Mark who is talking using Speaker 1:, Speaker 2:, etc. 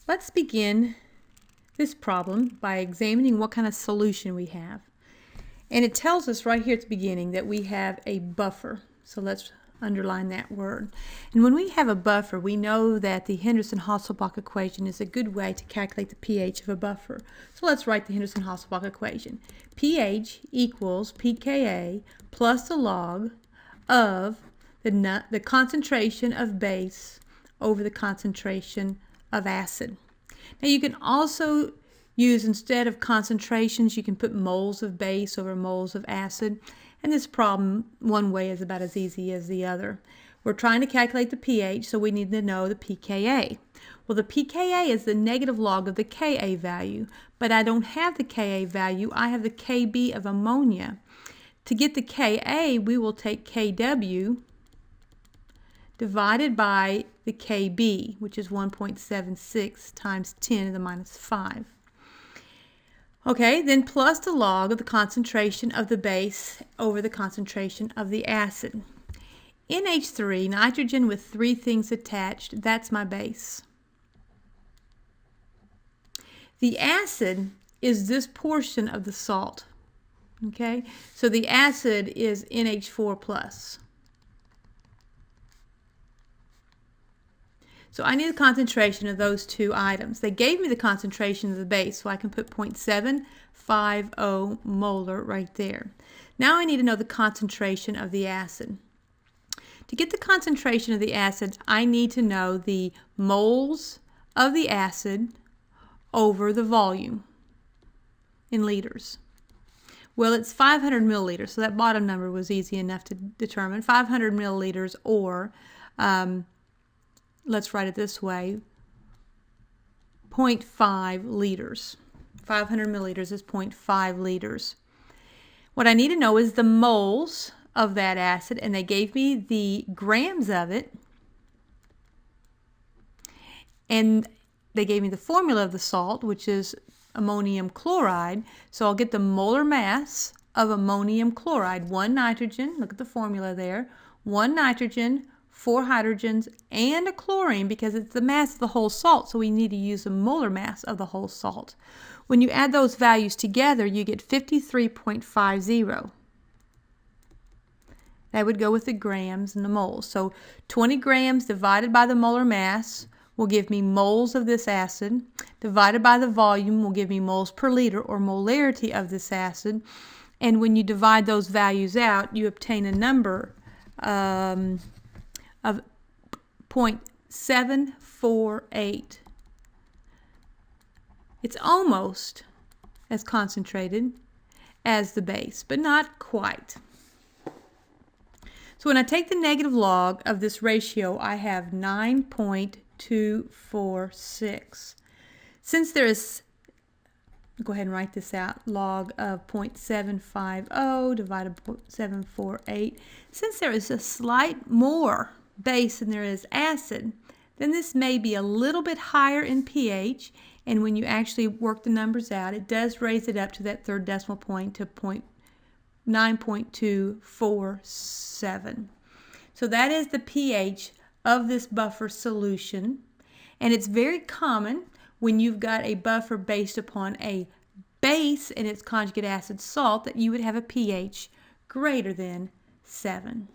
Speaker 1: Let's begin this problem by examining what kind of solution we have. And it tells us right here at the beginning that we have a buffer. So let's underline that word. And when we have a buffer, we know that the Henderson-Hasselbalch equation is a good way to calculate the pH of a buffer. So let's write the Henderson-Hasselbalch equation. pH equals pKa plus the log of the concentration of base over the concentration of acid. Now you can also use, instead of concentrations, you can put moles of base over moles of acid. And this problem, one way is about as easy as the other. We're trying to calculate the pH, so we need to know the pKa. Well, the pKa is the negative log of the Ka value, but I don't have the Ka value. I have the Kb of ammonia. To get the Ka, we will take Kw divided by the Kb, which is 1.76 times 10 to the minus 5. Okay, then plus the log of the concentration of the base over the concentration of the acid. NH3, nitrogen with 3 things attached, that's my base. The acid is this portion of the salt. Okay, so the acid is NH4 plus. So I need the concentration of those two items. They gave me the concentration of the base, so I can put 0.750 molar right there. Now I need to know the concentration of the acid. To get the concentration of the acid, I need to know the moles of the acid over the volume in liters. Well, it's 500 milliliters, so that bottom number was easy enough to determine. 500 milliliters, or let's write it this way, 0.5 liters. 500 milliliters is 0.5 liters. What I need to know is the moles of that acid, and they gave me the grams of it, and they gave me the formula of the salt, which is ammonium chloride. So I'll get the molar mass of ammonium chloride, 1 nitrogen, look at the formula there, 1 nitrogen, 4 hydrogens, and a chlorine, because it's the mass of the whole salt, so we need to use the molar mass of the whole salt. When you add those values together, you get 53.50. That would go with the grams and the moles. So 20 grams divided by the molar mass will give me moles of this acid, divided by the volume will give me moles per liter, or molarity of this acid. And when you divide those values out, you obtain a number of 0.748. It's almost as concentrated as the base, but not quite. So when I take the negative log of this ratio, I have 9.246. Since there is, go ahead and write this out, log of 0.750 divided by 0.748. Since there is a slight more base than there is acid, then this may be a little bit higher in pH, and when you actually work the numbers out, it does raise it up to that third decimal point to 9.247. So that is the pH of this buffer solution, and it's very common when you've got a buffer based upon a base and its conjugate acid salt that you would have a pH greater than 7.